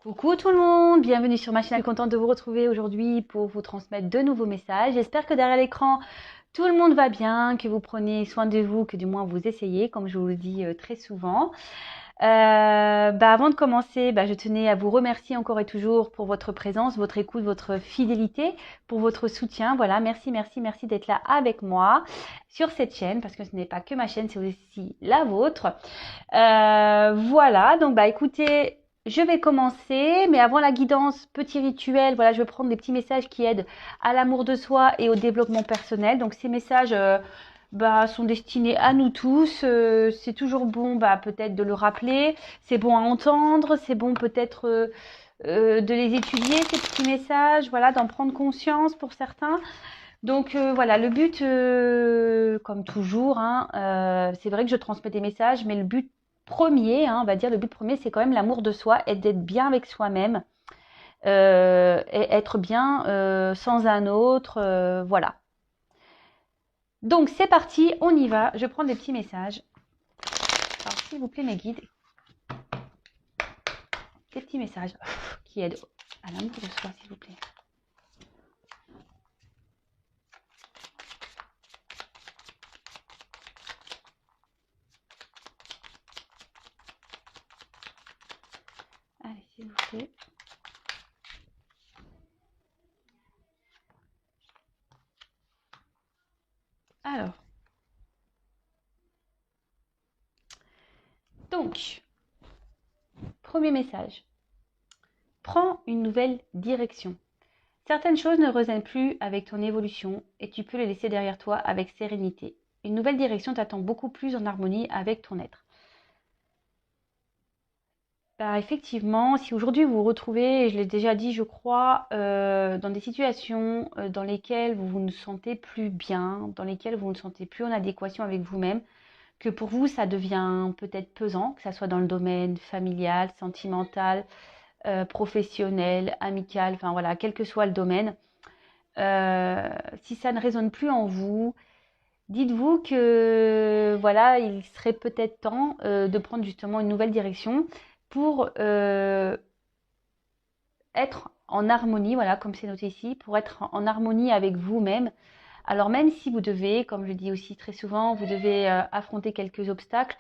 Coucou tout le monde, bienvenue sur ma chaîne. Je suis contente de vous retrouver aujourd'hui pour vous transmettre de nouveaux messages. J'espère que derrière l'écran, tout le monde va bien, que vous prenez soin de vous, que du moins vous essayez, comme je vous le dis très souvent. Avant de commencer, je tenais à vous remercier encore et toujours pour votre présence, votre écoute, votre fidélité, pour votre soutien. Voilà, merci, merci, merci d'être là avec moi sur cette chaîne, parce que ce n'est pas que ma chaîne, c'est aussi la vôtre. Voilà, donc écoutez, je vais commencer, mais avant la guidance, petit rituel, voilà, je vais prendre des petits messages qui aident à l'amour de soi et au développement personnel. Donc ces messages sont destinés à nous tous. C'est toujours bon peut-être de le rappeler, c'est bon à entendre, c'est bon peut-être de les étudier, ces petits messages, voilà, d'en prendre conscience pour certains. Donc voilà, le but, comme toujours, c'est vrai que je transmets des messages, mais le but premier, on va dire, le but premier, c'est quand même l'amour de soi et d'être bien avec soi-même et être bien sans un autre, voilà. Donc c'est parti, on y va. Je prends des petits messages. Alors s'il vous plaît, mes guides, des petits messages qui aident à l'amour de soi, s'il vous plaît. Allez, s'il vous plaît. Alors, donc, premier message. Prends une nouvelle direction. Certaines choses ne résonnent plus avec ton évolution et tu peux les laisser derrière toi avec sérénité. Une nouvelle direction t'attend beaucoup plus en harmonie avec ton être. Effectivement, si aujourd'hui vous vous retrouvez, et je l'ai déjà dit, je crois, dans des situations dans lesquelles vous ne sentez plus bien, dans lesquelles vous ne sentez plus en adéquation avec vous-même, que pour vous ça devient peut-être pesant, que ça soit dans le domaine familial, sentimental, professionnel, amical, enfin voilà, quel que soit le domaine, si ça ne résonne plus en vous, dites-vous que voilà, il serait peut-être temps de prendre justement une nouvelle direction pour être en harmonie, voilà, comme c'est noté ici, pour être en harmonie avec vous-même. Alors même si vous devez, comme je dis aussi très souvent, vous devez affronter quelques obstacles,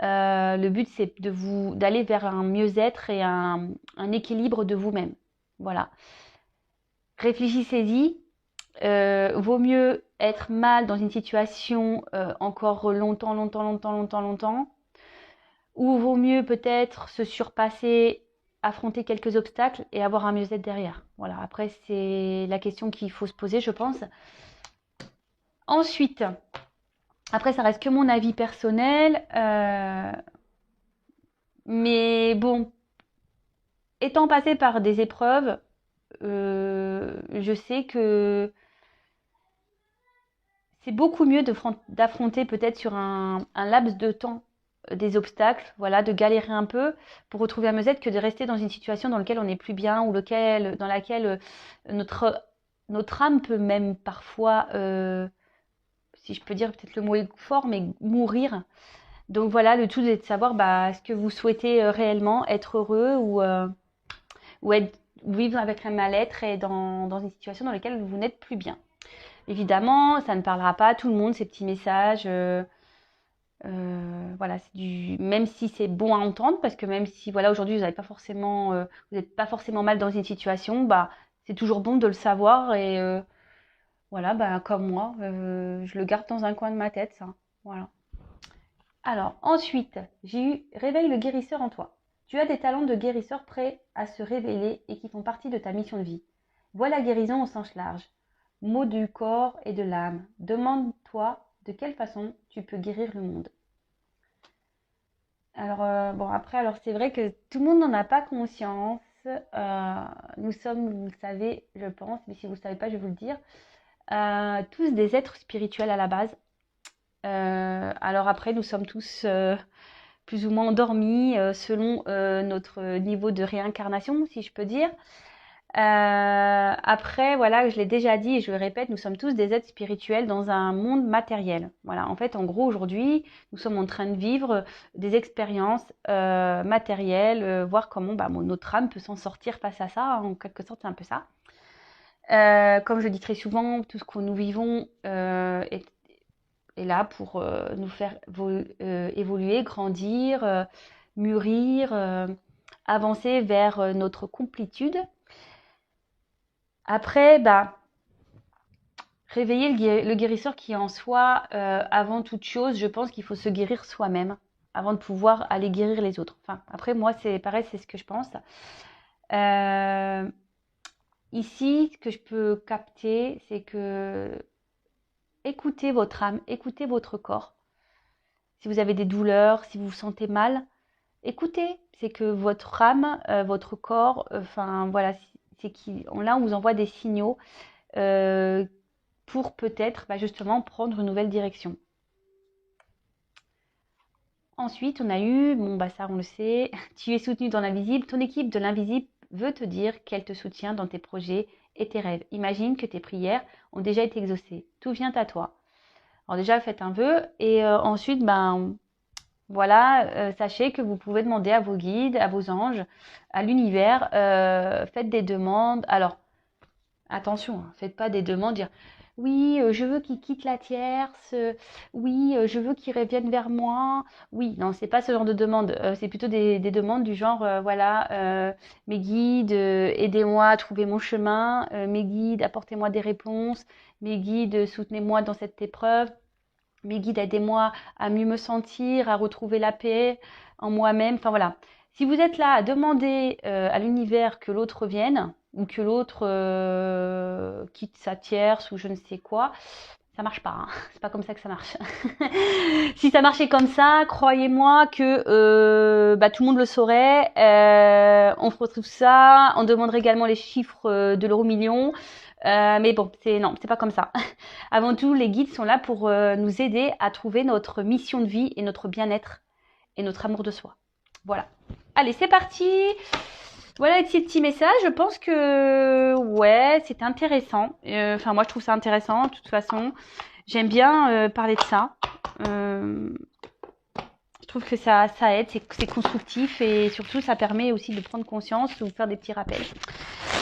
le but c'est d'aller vers un mieux-être et un équilibre de vous-même. Voilà. Réfléchissez-y. Vaut mieux être mal dans une situation encore longtemps, longtemps, longtemps, longtemps, longtemps, ou vaut mieux peut-être se surpasser, affronter quelques obstacles et avoir un mieux-être derrière. Voilà, après c'est la question qu'il faut se poser, je pense. Ensuite, après ça reste que mon avis personnel, mais bon, étant passé par des épreuves, je sais que c'est beaucoup mieux d'affronter peut-être sur un laps de temps des obstacles, voilà, de galérer un peu pour retrouver un mieux-être que de rester dans une situation dans laquelle on n'est plus bien ou dans laquelle notre âme peut même parfois, si je peux dire peut-être le mot est fort, mais mourir. Donc voilà, le tout est de savoir est-ce que vous souhaitez réellement être heureux ou vivre avec un mal-être et dans une situation dans laquelle vous n'êtes plus bien. Évidemment, ça ne parlera pas à tout le monde, ces petits messages. Voilà, même si c'est bon à entendre, parce que même si voilà, aujourd'hui vous n'êtes pas forcément mal dans une situation, c'est toujours bon de le savoir et voilà, comme moi, je le garde dans un coin de ma tête, ça. Voilà. Alors, ensuite, réveille le guérisseur en toi. Tu as des talents de guérisseur prêts à se révéler et qui font partie de ta mission de vie. Vois la guérison au sens large. Mots du corps et de l'âme. Demande-toi de quelle façon tu peux guérir le monde. Alors, après, alors c'est vrai que tout le monde n'en a pas conscience. Nous sommes, vous le savez, je pense, mais si vous ne le savez pas, je vais vous le dire, tous des êtres spirituels à la base. Alors après, nous sommes tous plus ou moins endormis selon notre niveau de réincarnation, si je peux dire. Après, voilà, je l'ai déjà dit et je le répète, nous sommes tous des êtres spirituels dans un monde matériel. Voilà, en fait, en gros, aujourd'hui, nous sommes en train de vivre des expériences matérielles, voir comment notre âme peut s'en sortir face à ça. En quelque sorte, c'est un peu ça. Comme je dis très souvent, tout ce que nous vivons est là pour nous faire évoluer, grandir, mûrir, avancer vers notre complétude. Après, réveiller le guérisseur qui est en soi, avant toute chose, je pense qu'il faut se guérir soi-même avant de pouvoir aller guérir les autres. Enfin, après, moi, c'est pareil, c'est ce que je pense. Ici, ce que je peux capter, c'est que écoutez votre âme, écoutez votre corps. Si vous avez des douleurs, si vous vous sentez mal, écoutez. C'est que votre âme, votre corps, voilà, c'est là on vous envoie des signaux pour peut-être justement prendre une nouvelle direction. Ensuite, on a eu, ça on le sait, tu es soutenu dans l'invisible. Ton équipe de l'invisible veut te dire qu'elle te soutient dans tes projets et tes rêves. Imagine que tes prières ont déjà été exaucées. Tout vient à toi. Alors déjà, faites un vœu et ensuite, voilà, sachez que vous pouvez demander à vos guides, à vos anges, à l'univers, faites des demandes. Alors, attention, faites pas des demandes, dire oui, je veux qu'il quitte la tierce, oui, je veux qu'il revienne vers moi. Oui, non, c'est pas ce genre de demande. C'est plutôt des demandes du genre, voilà, mes guides, aidez-moi à trouver mon chemin. Mes guides, apportez-moi des réponses. Mes guides, soutenez-moi dans cette épreuve. Mes guides, aidez-moi à mieux me sentir, à retrouver la paix en moi-même. Enfin voilà. Si vous êtes là à demander à l'univers que l'autre revienne ou que l'autre quitte sa tierce ou je ne sais quoi, ça marche pas. Hein. C'est pas comme ça que ça marche. Si ça marchait comme ça, croyez-moi que tout le monde le saurait. On retrouve ça. On demanderait également les chiffres de l'euro million. Mais bon, c'est pas comme ça. Avant tout, les guides sont là pour nous aider à trouver notre mission de vie et notre bien-être et notre amour de soi. Voilà. Allez, c'est parti. Voilà ces petits messages. Je pense que ouais, c'est intéressant. Moi, je trouve ça intéressant. De toute façon, j'aime bien parler de ça. Je trouve que ça aide, c'est constructif et surtout, ça permet aussi de prendre conscience ou faire des petits rappels.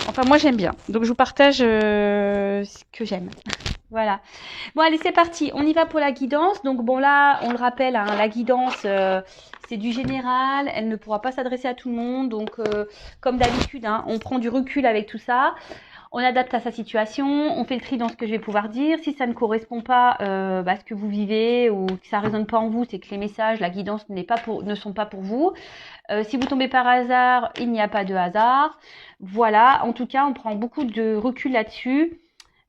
Enfin, moi, j'aime bien. Donc, je vous partage ce que j'aime. Voilà. Bon, allez, c'est parti. On y va pour la guidance. Donc, bon, là, on le rappelle, hein, la guidance, c'est du général. Elle ne pourra pas s'adresser à tout le monde. Donc, comme d'habitude, hein, on prend du recul avec tout ça. On adapte à sa situation. On fait le tri dans ce que je vais pouvoir dire. Si ça ne correspond pas à ce que vous vivez ou que ça ne résonne pas en vous, c'est que les messages, la guidance ne sont pas pour vous. Si vous tombez par hasard, il n'y a pas de hasard. Voilà. En tout cas, on prend beaucoup de recul là-dessus.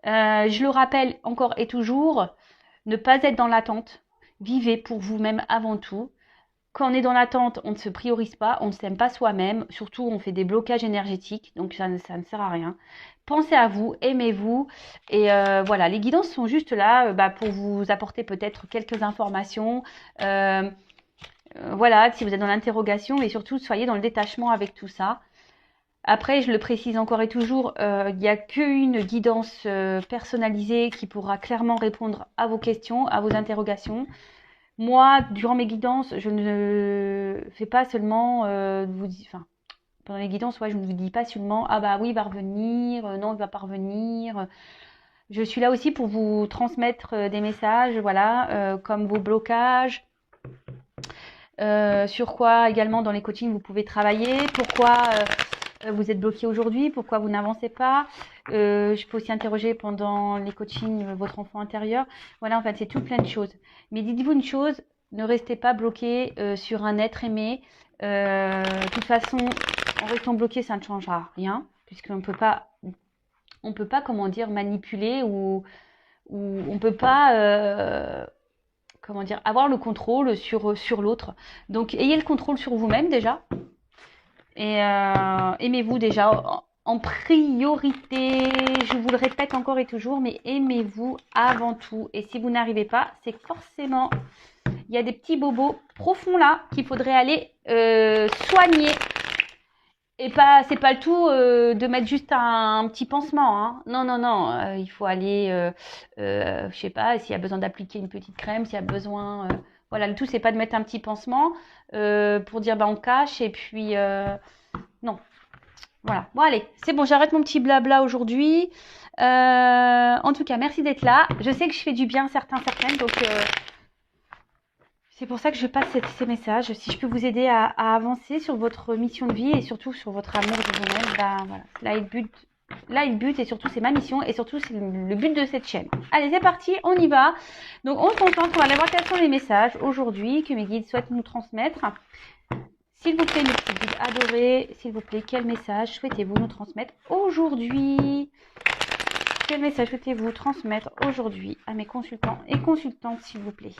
Je le rappelle encore et toujours, ne pas être dans l'attente. Vivez pour vous-même avant tout. Quand on est dans l'attente, on ne se priorise pas, on ne s'aime pas soi-même. Surtout, on fait des blocages énergétiques, donc ça ne sert à rien. Pensez à vous, aimez-vous. Et voilà, les guidances sont juste là pour vous apporter peut-être quelques informations. Voilà, si vous êtes dans l'interrogation, et surtout, soyez dans le détachement avec tout ça. Après, je le précise encore et toujours, il n'y a qu'une guidance personnalisée qui pourra clairement répondre à vos questions, à vos interrogations. Moi, durant mes guidances, je ne fais pas seulement pendant les guidances, je ne vous dis pas seulement ah bah oui, il va revenir, non, il va pas revenir. Je suis là aussi pour vous transmettre des messages, voilà, comme vos blocages. Sur quoi également dans les coachings vous pouvez travailler, pourquoi vous êtes bloqué aujourd'hui, pourquoi vous n'avancez pas. Je peux aussi interroger pendant les coachings votre enfant intérieur. Voilà, en fait, c'est tout plein de choses. Mais dites-vous une chose, ne restez pas bloqué sur un être aimé. De toute façon, en restant bloqué, ça ne changera rien, puisqu'on peut pas, comment dire, manipuler ou on peut pas, avoir le contrôle sur l'autre. Donc, ayez le contrôle sur vous-même déjà. Et aimez-vous déjà en priorité, je vous le répète encore et toujours, mais aimez-vous avant tout. Et si vous n'arrivez pas, c'est que forcément, il y a des petits bobos profonds là qu'il faudrait aller soigner. Et pas, c'est pas le tout de mettre juste un petit pansement, hein. Non, non, non. Il faut aller, je sais pas, s'il y a besoin d'appliquer une petite crème, s'il y a besoin. Voilà, le tout, c'est pas de mettre un petit pansement pour dire bah on cache et puis non. Voilà. Bon, allez, c'est bon, j'arrête mon petit blabla aujourd'hui. En tout cas, merci d'être là. Je sais que je fais du bien à certains, certaines, donc c'est pour ça que je passe ces messages. Si je peux vous aider à avancer sur votre mission de vie et surtout sur votre amour de vous-même, bah voilà. Là, il bute et surtout c'est ma mission et surtout c'est le but de cette chaîne. Allez, c'est parti, on y va. Donc on se concentre, on va aller voir quels sont les messages aujourd'hui que mes guides souhaitent nous transmettre. S'il vous plaît, mes petits guides adorés, s'il vous plaît, quel message souhaitez-vous nous transmettre aujourd'hui? Quel message souhaitez-vous transmettre aujourd'hui à mes consultants et consultantes, s'il vous plaît?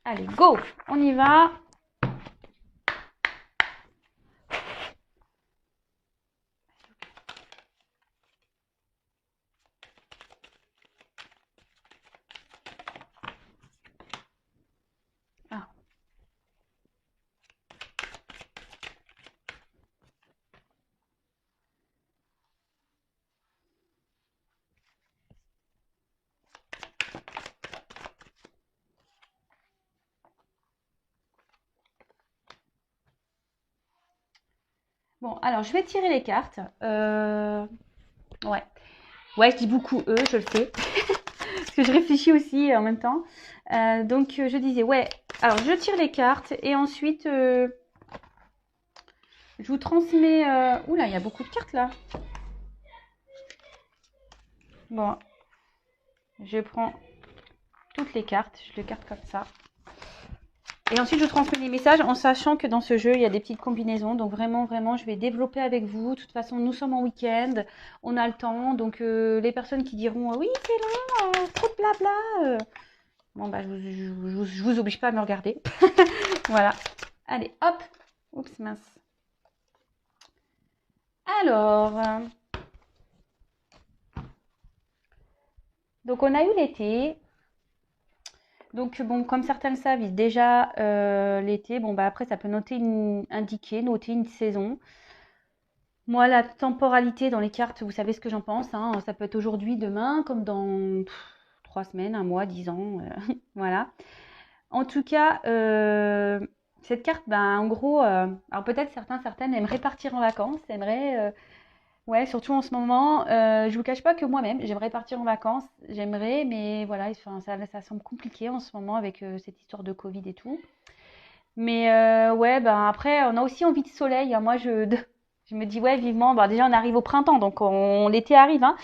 Allez, go! On y va. Ah. Bon, alors je vais tirer les cartes. Ouais. Ouais, je dis beaucoup eux, je le sais. Parce que je réfléchis aussi en même temps. Donc je disais, ouais, alors je tire les cartes et ensuite je vous transmets. Oula, il y a beaucoup de cartes là. Bon, je prends toutes les cartes, je les carte comme ça. Et ensuite, je transmets les messages en sachant que dans ce jeu, il y a des petites combinaisons. Donc vraiment, vraiment, je vais développer avec vous. De toute façon, nous sommes en week-end, on a le temps. Donc les personnes qui diront oui, c'est long, trop de blabla. Bon, bah, je vous oblige pas à me regarder. Voilà. Allez, hop. Oups, mince. Alors, donc on a eu l'été. Donc bon, comme certains le savent, déjà l'été, bon bah après ça peut noter noter une saison. Moi, la temporalité dans les cartes, vous savez ce que j'en pense, hein. Ça peut être aujourd'hui, demain, comme dans 3 semaines, un mois, 10 ans, voilà. En tout cas, cette carte, ben, en gros, alors peut-être certaines aimeraient partir en vacances, ouais, surtout en ce moment. Je vous cache pas que moi-même, j'aimerais partir en vacances, j'aimerais, mais voilà, enfin, ça semble compliqué en ce moment avec cette histoire de Covid et tout. Mais ouais, ben après, on a aussi envie de soleil, hein. Moi, je me dis, ouais, vivement, bah, déjà, on arrive au printemps, donc l'été arrive, hein.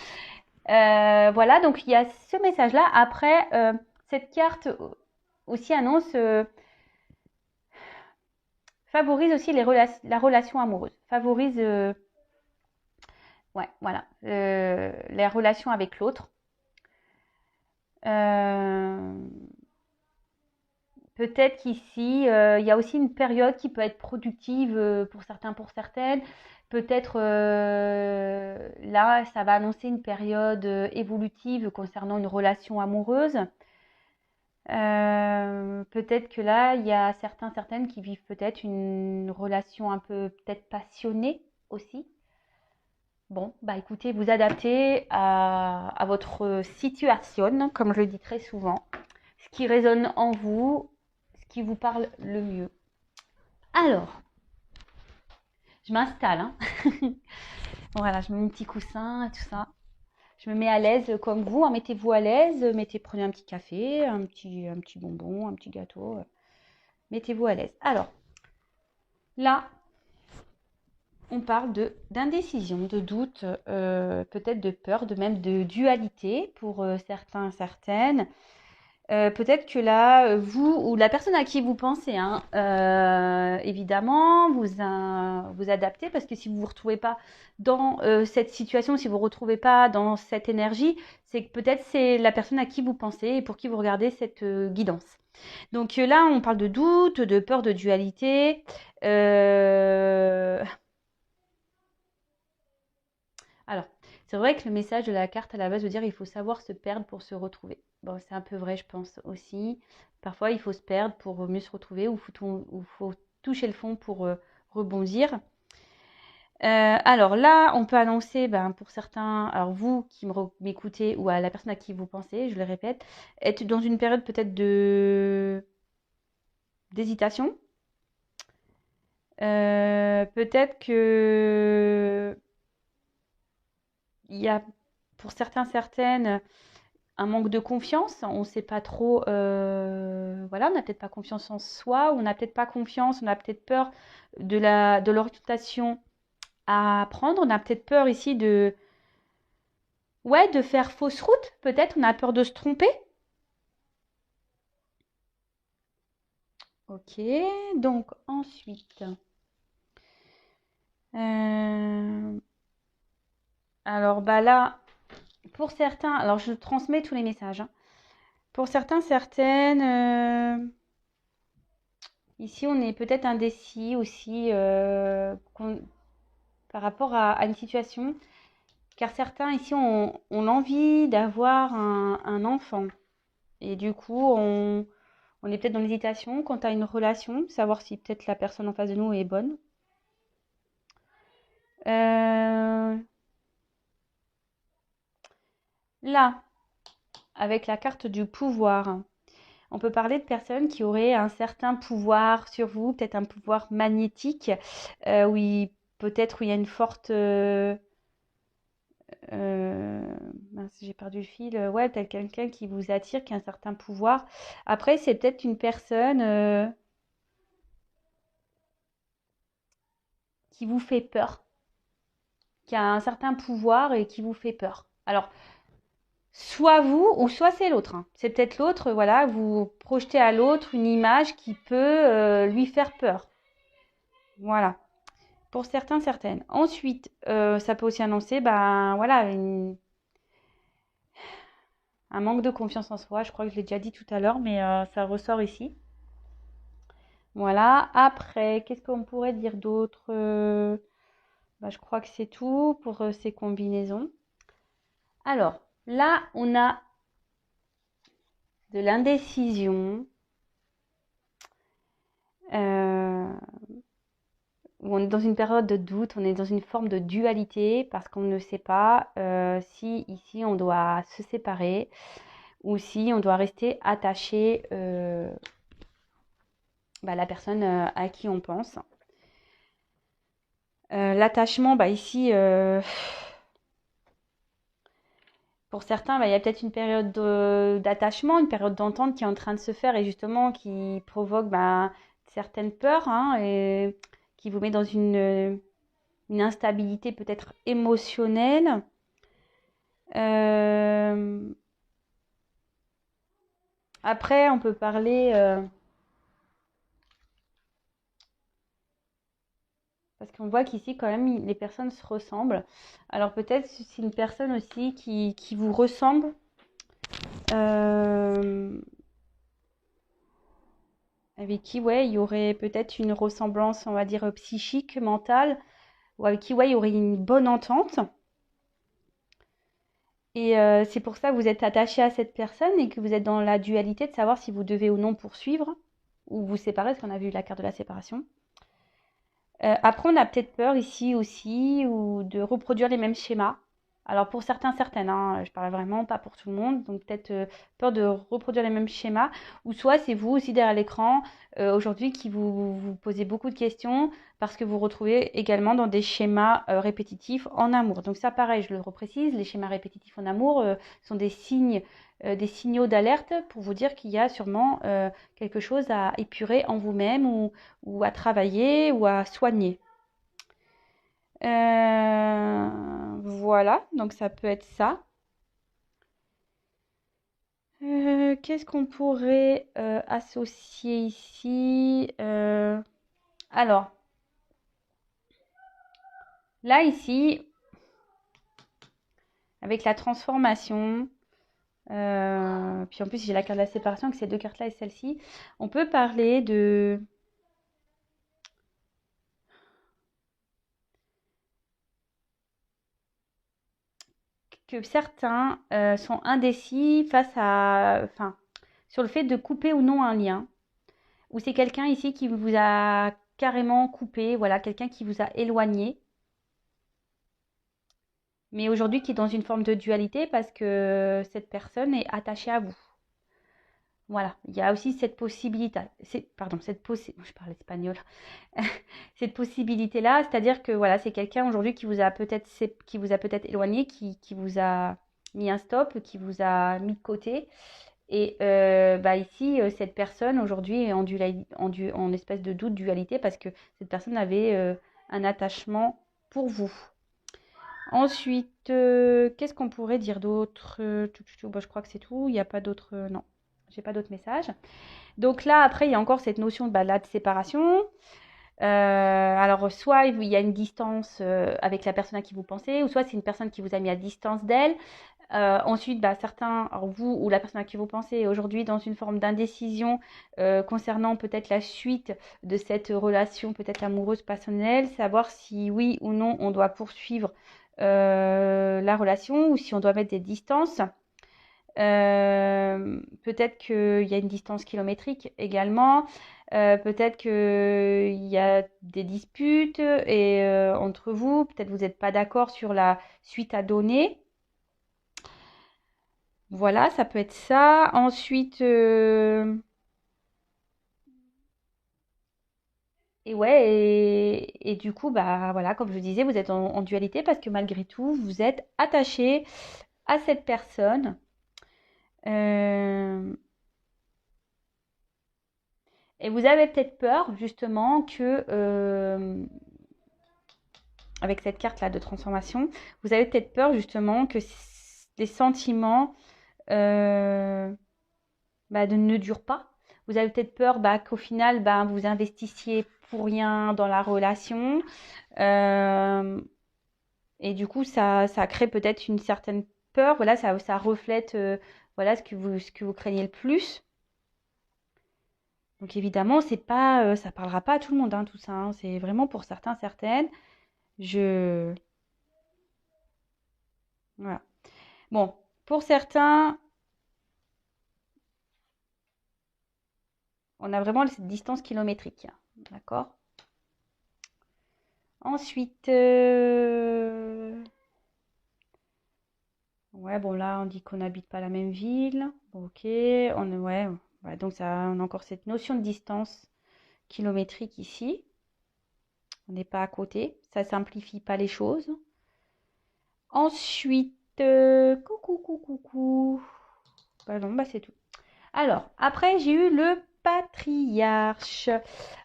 Voilà, donc il y a ce message-là. Après, cette carte aussi annonce, favorise aussi la relation amoureuse, favorise, ouais, voilà, les relations avec l'autre. Peut-être qu'ici, il y a aussi une période qui peut être productive pour certains, pour certaines. Peut-être là, ça va annoncer une période évolutive concernant une relation amoureuse. Peut-être que là, il y a certaines qui vivent peut-être une relation un peu peut-être passionnée aussi. Bon, bah écoutez, vous adaptez à votre situation, comme je le dis très souvent, ce qui résonne en vous, ce qui vous parle le mieux. Alors, je m'installe, hein. Voilà, je mets mon petit coussin et tout ça. Je me mets à l'aise comme vous, hein. Mettez-vous à l'aise, prenez un petit café, un petit bonbon, un petit gâteau. Mettez-vous à l'aise. Alors, là, on parle d'indécision, de doute, peut-être de peur, même de dualité pour certains, certaines. Peut-être que là, vous ou la personne à qui vous pensez, hein, évidemment, vous adaptez parce que si vous ne vous retrouvez pas dans cette situation, si vous ne vous retrouvez pas dans cette énergie, c'est que peut-être c'est la personne à qui vous pensez et pour qui vous regardez cette guidance. Donc là, on parle de doute, de peur, de dualité. Alors, c'est vrai que le message de la carte à la base veut dire il faut savoir se perdre pour se retrouver. Bon, c'est un peu vrai, je pense aussi. Parfois, il faut se perdre pour mieux se retrouver ou il faut toucher le fond pour rebondir. Alors là, on peut annoncer, ben, pour certains, alors vous qui m'écoutez ou à la personne à qui vous pensez, je le répète, être dans une période peut-être de d'hésitation. Peut-être que il y a pour certains, certaines, un manque de confiance. On ne sait pas trop, voilà, on n'a peut-être pas confiance en soi, on n'a peut-être pas confiance, on a peut-être peur de l'orientation à prendre. On a peut-être peur ici de, ouais, de faire fausse route. Peut-être on a peur de se tromper. Ok, donc ensuite, euh, alors bah là, pour certains, alors je transmets tous les messages, hein. Pour certains, certaines, ici on est peut-être indécis aussi par rapport à une situation, car certains ici ont l'envie d'avoir un enfant. Et du coup, on est peut-être dans l'hésitation quant à une relation, savoir si peut-être la personne en face de nous est bonne. Euh, Là, avec la carte du pouvoir, on peut parler de personnes qui auraient un certain pouvoir sur vous, peut-être un pouvoir magnétique, peut-être où il y a une forte... mince, j'ai perdu le fil. Ouais, peut-être quelqu'un qui vous attire, qui a un certain pouvoir. Après, c'est peut-être une personne qui vous fait peur, qui a un certain pouvoir et qui vous fait peur. Alors, soit vous ou soit c'est l'autre, hein. C'est peut-être l'autre, voilà, vous projetez à l'autre une image qui peut lui faire peur. Voilà. Pour certains, certaines. Ensuite, ça peut aussi annoncer, ben voilà, un manque de confiance en soi. Je crois que je l'ai déjà dit tout à l'heure, mais ça ressort ici. Voilà. Après, qu'est-ce qu'on pourrait dire d'autre? Bah, je crois que c'est tout pour ces combinaisons. Alors, là, on a de l'indécision. Euh, Où on est dans une période de doute, on est dans une forme de dualité parce qu'on ne sait pas si ici on doit se séparer ou si on doit rester attaché à la personne à qui on pense. L'attachement, bah ici, pour certains, bah, il y a peut-être une période d'attachement, une période d'entente qui est en train de se faire et justement qui provoque bah, certaines peurs, hein, et qui vous met dans une instabilité peut-être émotionnelle. Euh, Après, on peut parler, parce qu'on voit qu'ici, quand même, les personnes se ressemblent. Alors peut-être c'est une personne aussi qui vous ressemble, euh, avec qui, ouais, il y aurait peut-être une ressemblance, on va dire, psychique, mentale, ou avec qui, ouais, il y aurait une bonne entente. Et c'est pour ça que vous êtes attaché à cette personne et que vous êtes dans la dualité de savoir si vous devez ou non poursuivre ou vous séparer, parce qu'on a vu la carte de la séparation. Après, on a peut-être peur ici aussi ou de reproduire les mêmes schémas. Alors pour certains, certaines, hein, je parle vraiment pas pour tout le monde, donc peut-être peur de reproduire les mêmes schémas. Ou soit c'est vous aussi derrière l'écran aujourd'hui qui vous posez beaucoup de questions parce que vous retrouvez également dans des schémas répétitifs en amour. Donc ça pareil, je le reprécise, les schémas répétitifs en amour sont des signes, des signaux d'alerte pour vous dire qu'il y a sûrement quelque chose à épurer en vous-même ou à travailler ou à soigner. Voilà, donc ça peut être ça. Qu'est-ce qu'on pourrait associer ici? Alors, là, ici, avec la transformation, puis en plus j'ai la carte de la séparation avec ces deux cartes-là et celle-ci, on peut parler de que certains sont indécis face à, enfin, sur le fait de couper ou non un lien. Ou c'est quelqu'un ici qui vous a carrément coupé, voilà, quelqu'un qui vous a éloigné. mais aujourd'hui qui est dans une forme de dualité parce que cette personne est attachée à vous. Voilà, il y a aussi cette possibilité, je parle espagnol, cette possibilité-là, c'est-à-dire que voilà, c'est quelqu'un aujourd'hui qui vous a peut-être éloigné, qui vous a mis un stop, qui vous a mis de côté. Et bah ici, cette personne aujourd'hui est en espèce de doute, dualité, parce que cette personne avait un attachement pour vous. Ensuite, qu'est-ce qu'on pourrait dire d'autre? Bah, je crois que c'est tout. Il n'y a pas d'autres. Non, j'ai pas d'autres messages. Donc là, après, il y a encore cette notion de, bah, là, de séparation. Alors, soit il y a une distance avec la personne à qui vous pensez, ou soit c'est une personne qui vous a mis à distance d'elle. Ensuite, bah, certains, alors vous ou la personne à qui vous pensez, est aujourd'hui dans une forme d'indécision concernant peut-être la suite de cette relation, peut-être amoureuse, passionnelle, savoir si oui ou non on doit poursuivre la relation ou si on doit mettre des distances. Peut-être qu'il y a une distance kilométrique également. Peut-être qu'il y a des disputes et, entre vous. Peut-être vous n'êtes pas d'accord sur la suite à donner. Voilà, ça peut être ça. Ensuite, et ouais, et du coup, bah voilà, comme je disais, vous êtes en dualité parce que malgré tout, vous êtes attaché à cette personne. Euh, et vous avez peut-être peur, justement, que avec cette carte-là de transformation, vous avez peut-être peur, justement, que les sentiments bah, ne durent pas. Vous avez peut-être peur bah, qu'au final, bah, vous investissiez pour rien dans la relation. Euh, et du coup, ça crée peut-être une certaine peur. Voilà, ça reflète voilà, ce que vous craignez le plus. Donc évidemment, c'est pas, ça parlera pas à tout le monde, hein, tout ça, hein. C'est vraiment pour certains, certaines. Je... Voilà. Bon, pour certains, on a vraiment cette distance kilométrique. D'accord? Ensuite, ouais, bon là, on dit qu'on n'habite pas la même ville. Bon, ok, ouais, donc ça, on a encore cette notion de distance kilométrique ici. On n'est pas à côté. Ça simplifie pas les choses. Ensuite, coucou. Bah non, bah c'est tout. Alors, après, j'ai eu le patriarche.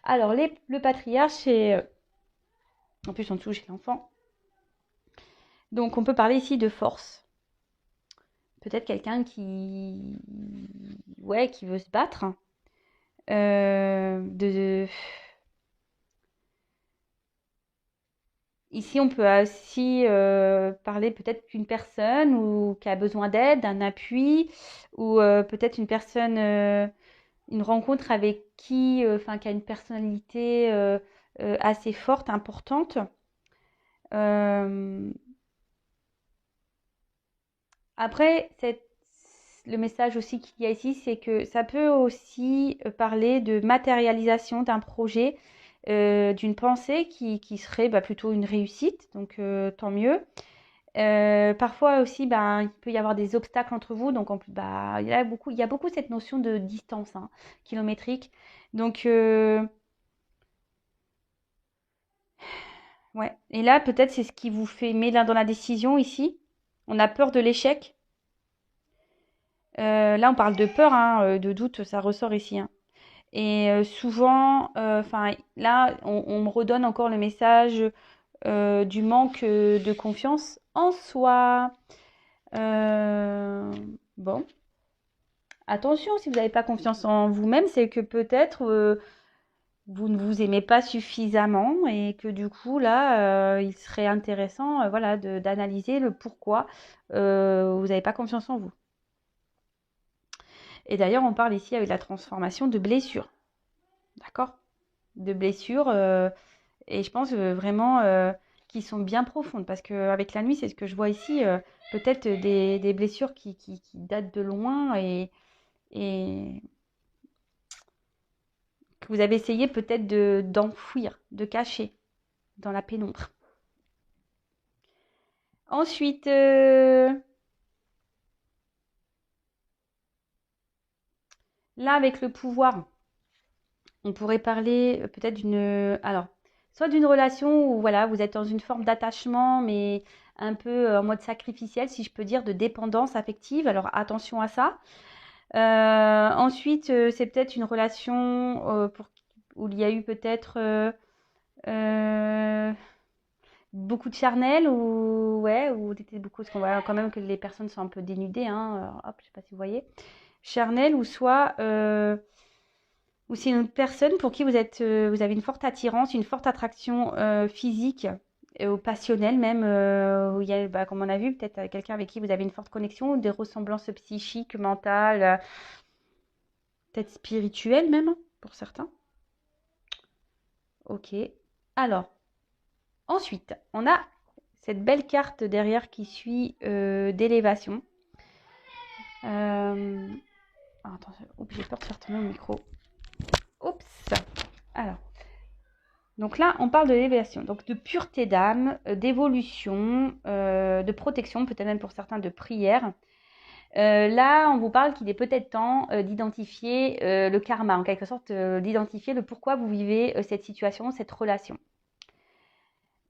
Alors, le patriarche, c'est... En plus, en dessous, j'ai l'enfant. Donc, on peut parler ici de force. Peut-être quelqu'un qui... Ouais, qui veut se battre. De... Ici, on peut aussi parler peut-être d'une personne ou qui a besoin d'aide, d'un appui, ou peut-être une personne, une rencontre avec qui, enfin, qui a une personnalité assez forte, importante. Euh, Après, le message aussi qu'il y a ici, c'est que ça peut aussi parler de matérialisation d'un projet, d'une pensée qui serait bah, plutôt une réussite, donc tant mieux. Parfois aussi, ben, il peut y avoir des obstacles entre vous, donc bah, il y a beaucoup cette notion de distance hein, kilométrique. Donc, ouais. Et là, peut-être c'est ce qui vous fait met dans la décision ici. On a peur de l'échec. Là, on parle de peur, hein, de doute, ça ressort ici, hein. Et souvent, enfin, là, on me redonne encore le message du manque de confiance en soi. Euh, bon, attention, si vous n'avez pas confiance en vous-même, c'est que peut-être vous ne vous aimez pas suffisamment et que du coup, là, il serait intéressant, voilà, d'analyser le pourquoi vous n'avez pas confiance en vous. Et d'ailleurs, on parle ici avec la transformation de blessures. D'accord? De blessures, et je pense vraiment qui sont bien profondes. Parce qu'avec la nuit, c'est ce que je vois ici, peut-être des blessures qui datent de loin et que vous avez essayé peut-être d'enfouir, de cacher dans la pénombre. Ensuite, là, avec le pouvoir, on pourrait parler peut-être alors, soit d'une relation où voilà, vous êtes dans une forme d'attachement, mais un peu en mode sacrificiel, si je peux dire, de dépendance affective. Alors attention à ça. Ensuite, c'est peut-être une relation où il y a eu peut-être euh, beaucoup de charnel ou ouais, ou était beaucoup, parce qu'on voit quand même que les personnes sont un peu dénudées, hein. Alors, hop, je sais pas si vous voyez. Charnel ou soit ou c'est une autre personne pour qui vous avez une forte attirance, une forte attraction physique ou passionnelle même, où il y a, bah, comme on a vu, peut-être quelqu'un avec qui vous avez une forte connexion, ou des ressemblances psychiques, mentales, peut-être spirituelles même, pour certains. Ok. Alors, ensuite, on a cette belle carte derrière qui suit d'élévation. Euh... Attends, oups, j'ai peur de faire tomber mon micro. Oups. Alors, donc là, on parle de l'élévation, donc de pureté d'âme, d'évolution, de protection, peut-être même pour certains de prière. Là, on vous parle qu'il est peut-être temps d'identifier le karma, en quelque sorte, d'identifier le pourquoi vous vivez cette situation, cette relation.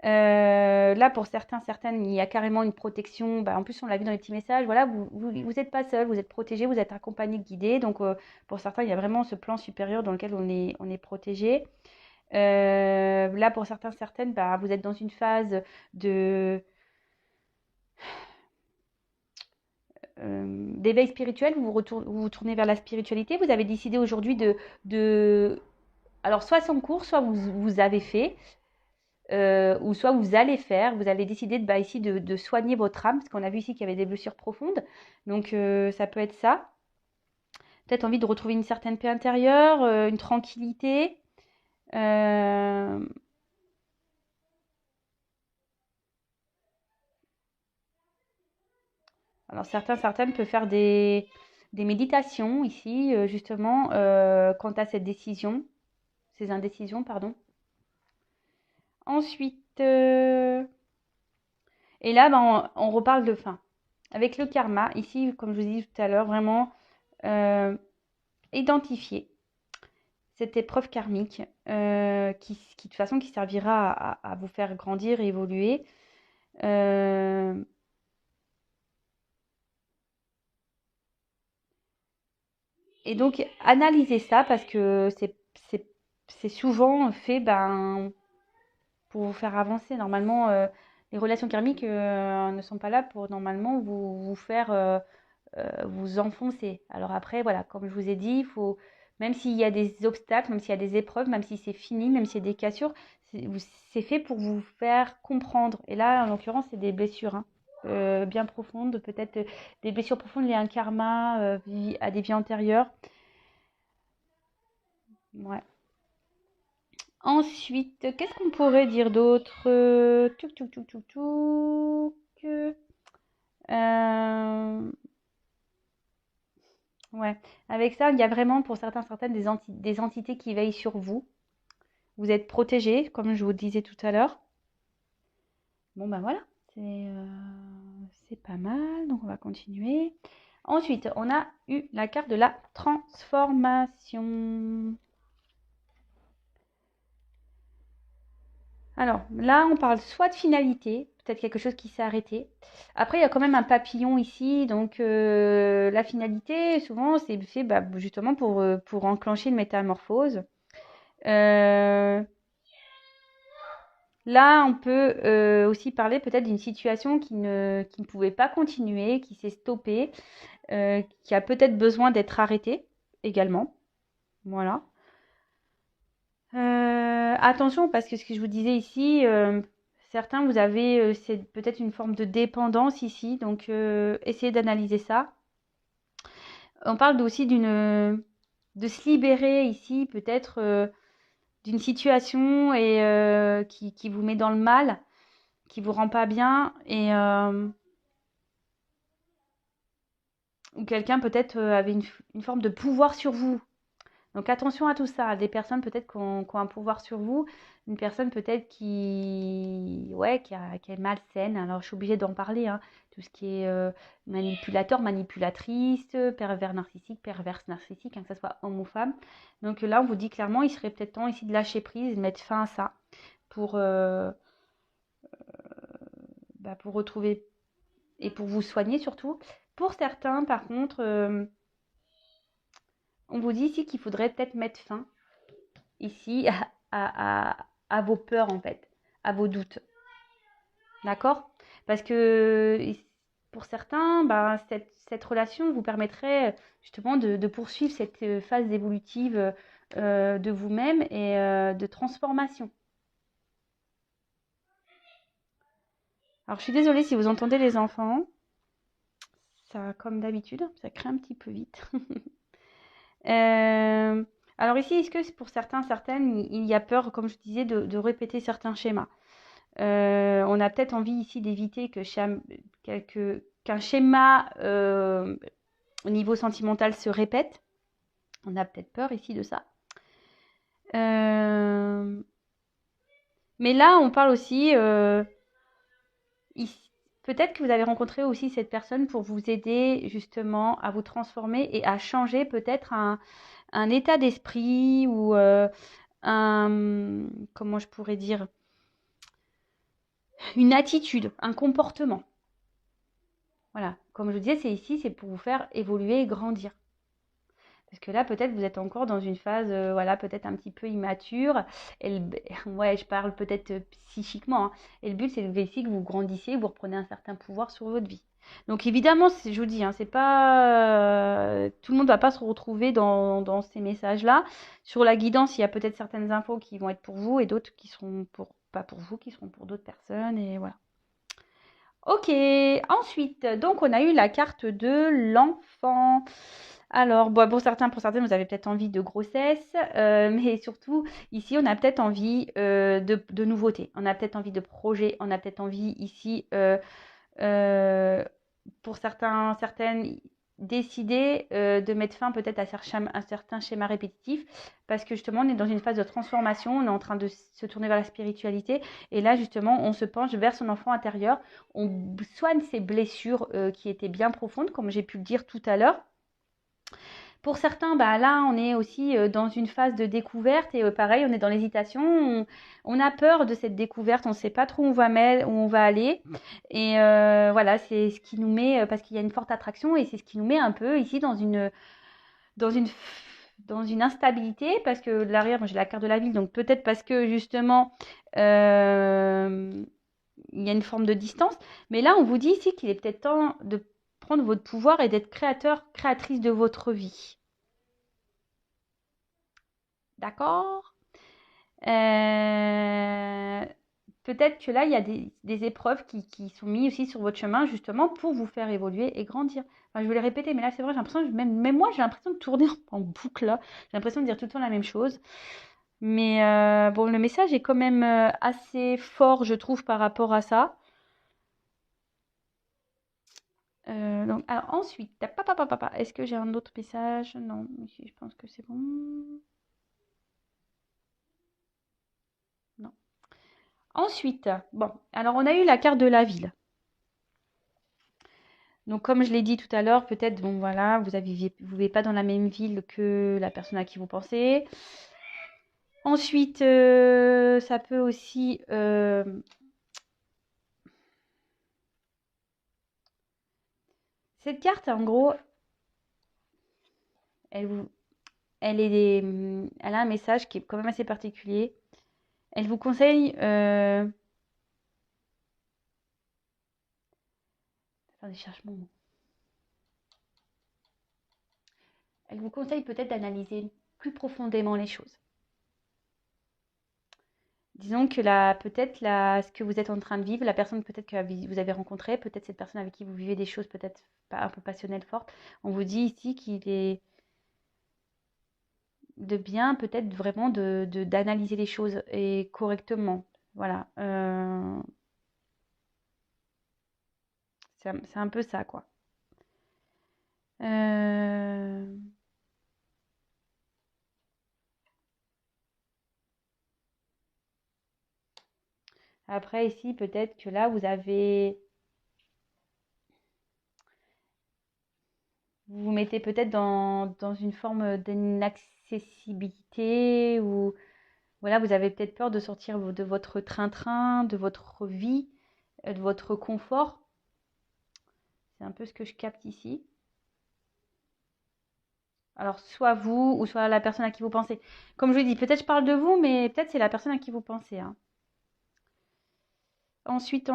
Là, pour certains, certaines, il y a carrément une protection. Bah, en plus, on l'a vu dans les petits messages. Voilà, vous n'êtes pas seul, vous êtes protégé, vous êtes accompagné, guidé. Donc, pour certains, il y a vraiment ce plan supérieur dans lequel on est protégé. Là, pour certains, certaines, bah, vous êtes dans une phase de d'éveil spirituel. Vous vous tournez vers la spiritualité. Vous avez décidé aujourd'hui de... Alors, soit c'est en cours, soit vous avez fait. Ou soit vous allez faire, vous allez décider bah, ici de soigner votre âme, parce qu'on a vu ici qu'il y avait des blessures profondes. Donc ça peut être ça. Peut-être envie de retrouver une certaine paix intérieure, une tranquillité. Euh, Alors certaines peuvent faire des méditations ici, justement, quant à cette décision, ces indécisions, pardon. Ensuite, et là, ben, on reparle de fin. Avec le karma, ici, comme je vous ai dit tout à l'heure, vraiment identifier cette épreuve karmique qui de toute façon qui servira à vous faire grandir et évoluer. Euh, et donc analyser ça parce que c'est souvent fait ben, pour vous faire avancer. Normalement, les relations karmiques ne sont pas là pour normalement vous faire vous enfoncer. Alors après, voilà, comme je vous ai dit, il faut, même s'il y a des obstacles, même s'il y a des épreuves, même si c'est fini, même s'il y a des cassures, c'est fait pour vous faire comprendre. Et là, en l'occurrence, c'est des blessures hein, bien profondes, peut-être des blessures profondes liées à un karma, à des vies antérieures. Ouais. Ensuite, qu'est-ce qu'on pourrait dire d'autre? Touc, touc, touc, touc, touc. Ouais. Avec ça, il y a vraiment pour certains, certaines des entités qui veillent sur vous. Vous êtes protégé, comme je vous disais tout à l'heure. Bon, ben voilà, c'est pas mal. Donc, on va continuer. Ensuite, on a eu la carte de la transformation. Alors, là, on parle soit de finalité, peut-être quelque chose qui s'est arrêté. Après, il y a quand même un papillon ici. Donc, la finalité, souvent, c'est fait bah, justement pour enclencher une métamorphose. Euh, Là, on peut aussi parler peut-être d'une situation qui ne pouvait pas continuer, qui s'est stoppée, qui a peut-être besoin d'être arrêtée également. Voilà. Attention, parce que ce que je vous disais ici, certains, vous avez c'est peut-être une forme de dépendance ici, donc essayez d'analyser ça. On parle aussi de se libérer ici, peut-être d'une situation et qui vous met dans le mal, qui vous rend pas bien et ou quelqu'un peut-être avait une forme de pouvoir sur vous. Donc attention à tout ça. Des personnes peut-être qui ont un pouvoir sur vous, une personne peut-être ouais, qui est malsaine. Alors je suis obligée d'en parler, hein. Tout ce qui est manipulateur, manipulatrice, pervers narcissique, perverse narcissique, hein, que ce soit homme ou femme. Donc là, on vous dit clairement, il serait peut-être temps ici de lâcher prise, de mettre fin à ça pour, pour retrouver et pour vous soigner surtout. Pour certains, par contre, on vous dit ici qu'il faudrait peut-être mettre fin ici à vos peurs en fait, à vos doutes. D'accord? Parce que pour certains, cette relation vous permettrait justement de poursuivre cette phase évolutive de vous-même et de transformation. Alors je suis désolée si vous entendez les enfants. Ça, comme d'habitude, ça crée un petit peu vite. Alors ici, est-ce que pour certains, certaines, il y a peur, comme je disais, de répéter certains schémas? On a peut-être envie ici d'éviter qu'un schéma au niveau sentimental se répète. On a peut-être peur ici de ça. Mais là, on parle aussi... peut-être que vous avez rencontré aussi cette personne pour vous aider justement à vous transformer et à changer peut-être un état d'esprit ou comment je pourrais dire, une attitude, un comportement. Voilà, comme je vous disais, c'est pour vous faire évoluer et grandir. Parce que là, peut-être vous êtes encore dans une phase, voilà, peut-être un petit peu immature. Ouais, je parle peut-être psychiquement, hein. Et le but, c'est ici que vous grandissiez, vous reprenez un certain pouvoir sur votre vie. Donc évidemment, je vous dis, hein, c'est pas tout le monde va pas se retrouver dans ces messages-là. Sur la guidance, il y a peut-être certaines infos qui vont être pour vous et d'autres qui seront pas pour vous, qui seront pour d'autres personnes. Et voilà. Ok, ensuite, donc on a eu la carte de l'enfant. Alors, bon, pour certains, pour certaines, vous avez peut-être envie de grossesse, mais surtout, ici, on a peut-être envie de nouveautés, on a peut-être envie de projets, on a peut-être envie ici, pour certains, certaines, décider de mettre fin peut-être à un certain schéma répétitif, parce que justement, on est dans une phase de transformation, on est en train de se tourner vers la spiritualité, et là, justement, on se penche vers son enfant intérieur, on soigne ses blessures qui étaient bien profondes, comme j'ai pu le dire tout à l'heure. Pour certains, là, on est aussi dans une phase de découverte et pareil, on est dans l'hésitation. On a peur de cette découverte, on ne sait pas trop où où on va aller. Et voilà, c'est ce qui nous met, parce qu'il y a une forte attraction et c'est ce qui nous met un peu ici dans une, dans une instabilité. Parce que l'arrière, moi j'ai la carte de la ville, donc peut-être parce que justement, il y a une forme de distance. Mais là, on vous dit ici qu'il est peut-être temps de prendre votre pouvoir et d'être créateur, créatrice de votre vie. D'accord? Euh, Peut-être que là, il y a des épreuves qui sont mises aussi sur votre chemin, justement, pour vous faire évoluer et grandir. Enfin, je vais les répéter, mais là, c'est vrai, j'ai l'impression, même moi, j'ai l'impression de tourner en boucle, là. J'ai l'impression de dire tout le temps la même chose. Mais bon, le message est quand même assez fort, je trouve, par rapport à ça. Donc, alors ensuite, est-ce que j'ai un autre message? Non, ici, je pense que c'est bon. Non. Ensuite, bon, alors on a eu la carte de la ville. Donc, comme je l'ai dit tout à l'heure, peut-être, bon, voilà, vous vivez pas dans la même ville que la personne à qui vous pensez. Ensuite, ça peut aussi... cette carte, en gros, elle, vous, elle a un message qui est quand même assez particulier. Elle vous conseille... Attendez, je cherche mon mot. Elle vous conseille peut-être d'analyser plus profondément les choses. Disons que ce que vous êtes en train de vivre, la personne peut-être que vous avez rencontrée, peut-être cette personne avec qui vous vivez des choses peut-être pas un peu passionnelles, fortes, on vous dit ici qu'il est de bien peut-être vraiment d'analyser les choses et correctement. Voilà. C'est un peu ça, quoi. Après, ici, peut-être que là, vous vous mettez peut-être dans une forme d'inaccessibilité ou voilà, vous avez peut-être peur de sortir de votre train-train, de votre vie, de votre confort. C'est un peu ce que je capte ici. Alors, soit vous ou soit la personne à qui vous pensez. Comme je vous dis, peut-être je parle de vous, mais peut-être c'est la personne à qui vous pensez, hein. Ensuite,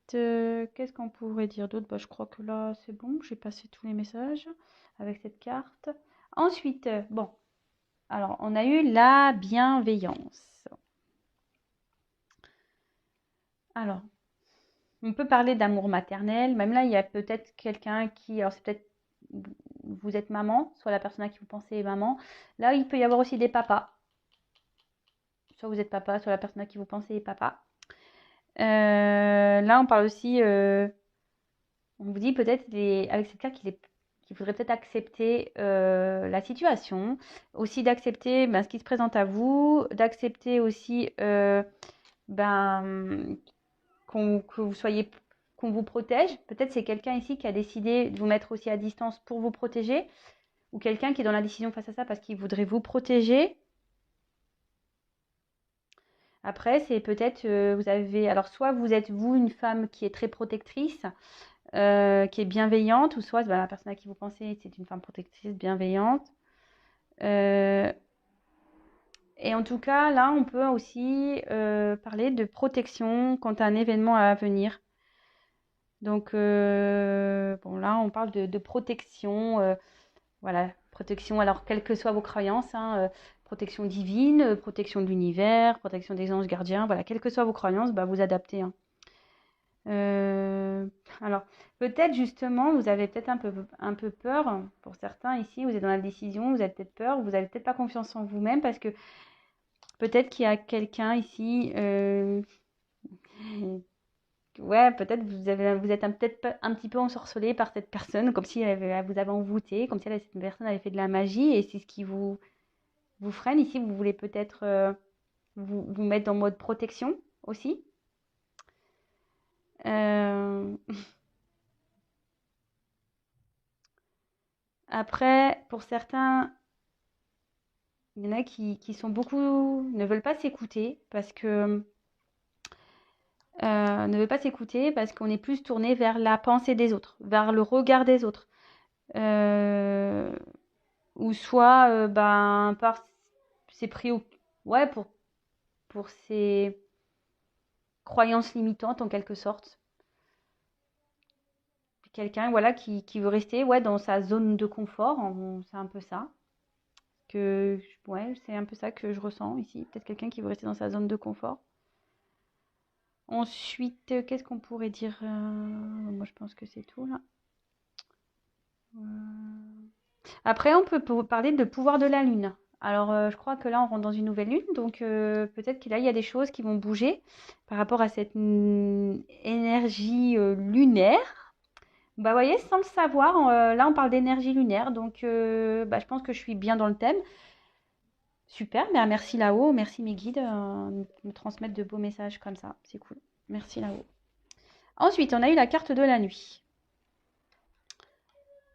qu'est-ce qu'on pourrait dire d'autre? Bah, je crois que là, c'est bon. J'ai passé tous les messages avec cette carte. Ensuite, bon, alors, on a eu la bienveillance. Alors, on peut parler d'amour maternel. Même là, il y a peut-être quelqu'un qui, alors c'est peut-être vous êtes maman, soit la personne à qui vous pensez est maman. Là, il peut y avoir aussi des papas. Soit vous êtes papa, soit la personne à qui vous pensez est papa. Là, on parle aussi, on vous dit peut-être avec cette carte qu'il faudrait peut-être accepter la situation, aussi d'accepter ce qui se présente à vous, d'accepter aussi ben, que vous soyez, qu'on vous protège. Peut-être c'est quelqu'un ici qui a décidé de vous mettre aussi à distance pour vous protéger, ou quelqu'un qui est dans la décision face à ça parce qu'il voudrait vous protéger. Après, c'est peut-être, vous avez, alors soit vous êtes vous une femme qui est très protectrice, qui est bienveillante, ou soit la personne à qui vous pensez, c'est une femme protectrice, bienveillante. Et en tout cas, là, on peut aussi parler de protection quant à un événement à venir. Donc, bon, là, on parle de protection. Voilà, protection, alors quelles que soient vos croyances, hein, protection divine, protection de l'univers, protection des anges gardiens, voilà, quelles que soient vos croyances, vous adaptez, hein. Euh, alors, peut-être justement, vous avez peut-être un peu peur, pour certains ici, vous êtes dans la décision, vous avez peut-être peur, vous n'avez peut-être pas confiance en vous-même parce que peut-être qu'il y a quelqu'un ici, ouais, peut-être vous êtes peut-être un petit peu ensorcelé par cette personne, comme si elle vous avait envoûté, comme si cette personne avait fait de la magie et c'est ce qui vous freine. Ici, vous voulez peut-être vous mettre en mode protection aussi. Euh, Après, pour certains, il y en a qui sont beaucoup, ne veulent pas s'écouter parce que ne veulent pas s'écouter parce qu'on est plus tourné vers la pensée des autres, vers le regard des autres. Euh, ou soit par ses ouais, pour ses croyances limitantes en quelque sorte. Quelqu'un voilà qui veut rester ouais dans sa zone de confort, c'est un peu ça que ouais, c'est un peu ça que je ressens ici, peut-être quelqu'un qui veut rester dans sa zone de confort. Ensuite, qu'est-ce qu'on pourrait dire moi je pense que c'est tout là. Après, on peut parler de pouvoir de la lune. Alors, je crois que là, on rentre dans une nouvelle lune, donc peut-être que là, il y a des choses qui vont bouger par rapport à cette énergie lunaire. Bah, vous voyez, sans le savoir, là, on parle d'énergie lunaire, donc je pense que je suis bien dans le thème. Super, merci là-haut, merci mes guides de me transmettre de beaux messages comme ça, c'est cool. Merci là-haut. Ensuite, on a eu la carte de la nuit.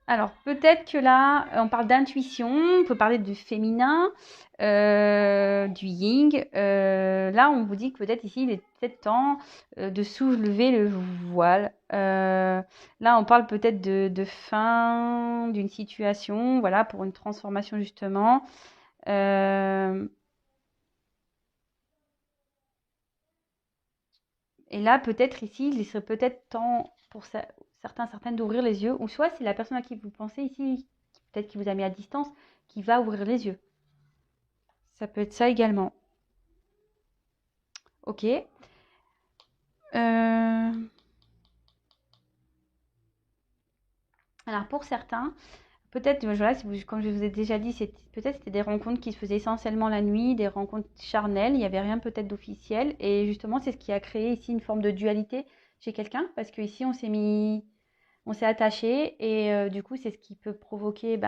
Alors, peut-être que là, on parle d'intuition, on peut parler du féminin, du yin. Là, on vous dit que peut-être ici, il est peut-être temps de soulever le voile. Là, on parle peut-être de fin d'une situation, voilà, pour une transformation justement. Et là, peut-être ici, il serait peut-être temps pour certaines d'ouvrir les yeux, ou soit c'est la personne à qui vous pensez ici, peut-être qui vous a mis à distance, qui va ouvrir les yeux. Ça peut être ça également. Ok. Alors pour certains, peut-être, voilà, comme je vous ai déjà dit, peut-être c'était des rencontres qui se faisaient essentiellement la nuit, des rencontres charnelles, il n'y avait rien peut-être d'officiel. Et justement, c'est ce qui a créé ici une forme de dualité chez quelqu'un, parce qu'ici, on s'est attaché et du coup, c'est ce qui peut provoquer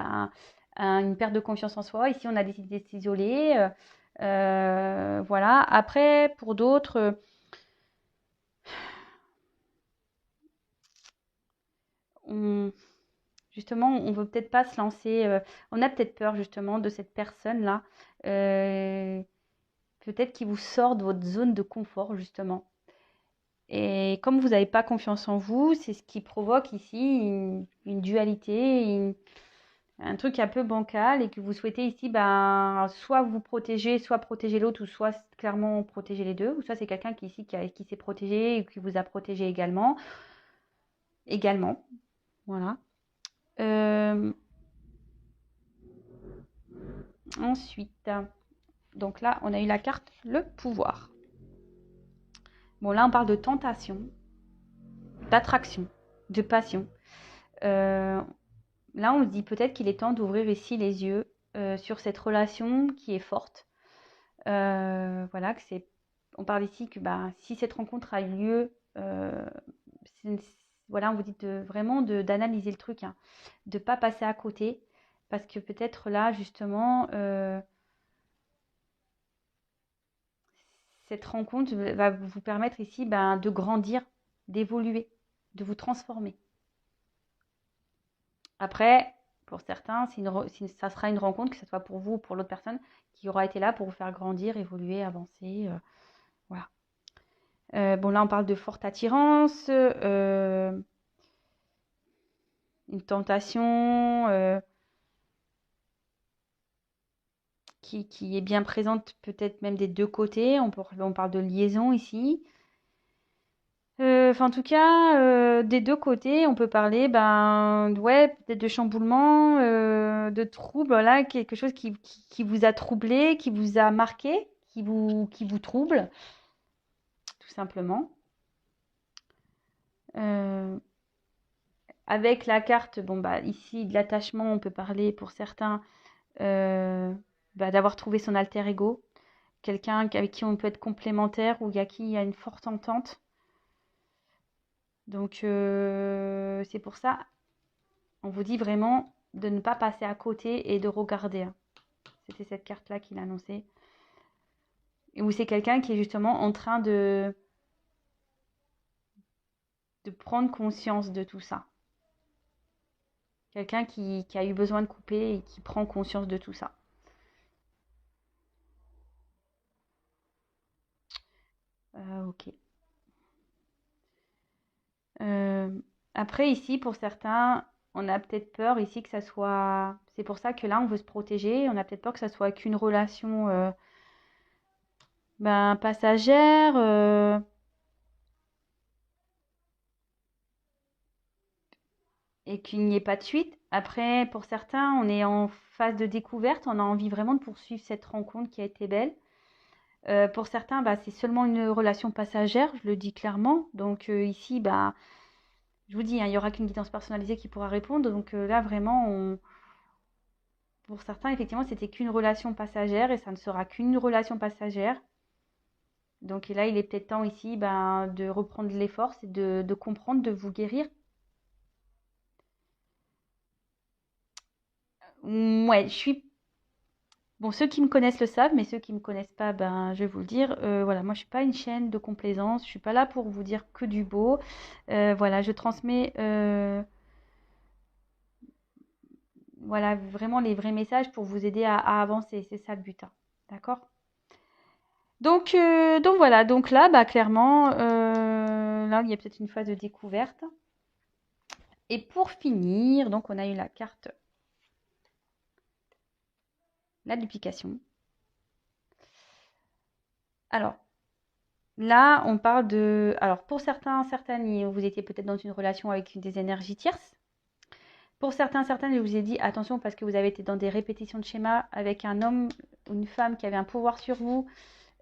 une perte de confiance en soi. Ici, on a décidé de s'isoler. Voilà. Après, pour d'autres, justement, on veut peut-être pas se lancer. On a peut-être peur justement de cette personne-là. Peut-être qui vous sort de votre zone de confort justement. Et comme vous n'avez pas confiance en vous, c'est ce qui provoque ici une dualité, un truc un peu bancal et que vous souhaitez ici, ben, soit vous protéger, soit protéger l'autre, ou soit clairement protéger les deux, ou soit c'est quelqu'un qui ici qui s'est protégé et qui vous a protégé également. Également, voilà. Ensuite, donc là, on a eu la carte le pouvoir. Bon, là, on parle de tentation, d'attraction, de passion. Là, on se dit peut-être qu'il est temps d'ouvrir ici les yeux sur cette relation qui est forte. Voilà, on parle ici que bah, si cette rencontre a eu lieu, voilà, on vous dit vraiment d'analyser le truc, hein, de ne pas passer à côté, parce que peut-être là, justement, cette rencontre va vous permettre ici ben, de grandir, d'évoluer, de vous transformer. Après, pour certains, ça sera une rencontre, que ce soit pour vous ou pour l'autre personne, qui aura été là pour vous faire grandir, évoluer, avancer. Voilà. Bon, là, on parle de forte attirance, une tentation qui est bien présente, peut-être même des deux côtés. On parle de liaison ici. En tout cas, des deux côtés, on peut parler ouais, peut-être de chamboulement, de trouble, voilà, quelque chose qui vous a troublé, qui vous a marqué, qui vous trouble, tout simplement. Avec la carte, bon, bah, ici, de l'attachement, on peut parler pour certains d'avoir trouvé son alter ego, quelqu'un avec qui on peut être complémentaire ou à qui il y a une forte entente. Donc, c'est pour ça, on vous dit vraiment de ne pas passer à côté et de regarder. C'était cette carte-là qu'il a annoncée. Et où c'est quelqu'un qui est justement en train de prendre conscience de tout ça. Quelqu'un qui a eu besoin de couper et qui prend conscience de tout ça. Ok. Après, ici, pour certains, on a peut-être peur ici que ça soit... C'est pour ça que là, on veut se protéger. On a peut-être peur que ça soit qu'une relation passagère. Et qu'il n'y ait pas de suite. Après, pour certains, on est en phase de découverte. On a envie vraiment de poursuivre cette rencontre qui a été belle. Pour certains, c'est seulement une relation passagère, je le dis clairement. Donc ici, je vous dis, hein, il n'y aura qu'une guidance personnalisée qui pourra répondre. Donc là, vraiment, pour certains, effectivement, c'était qu'une relation passagère et ça ne sera qu'une relation passagère. Donc là, il est peut-être temps ici de reprendre les forces et de comprendre, de vous guérir. Ouais, je suis... Bon, ceux qui me connaissent le savent, mais ceux qui ne me connaissent pas, je vais vous le dire. Voilà, moi, je ne suis pas une chaîne de complaisance. Je ne suis pas là pour vous dire que du beau. Voilà, je transmets voilà, vraiment les vrais messages pour vous aider à avancer. C'est ça le but, hein. D'accord? Donc voilà, donc là, clairement, là, il y a peut-être une phase de découverte. Et pour finir, donc on a eu la carte, la duplication. Alors, là, on parle de... Alors, pour certains, certaines, vous étiez peut-être dans une relation avec des énergies tierces. Pour certains, certaines, je vous ai dit, attention, parce que vous avez été dans des répétitions de schémas avec un homme ou une femme qui avait un pouvoir sur vous,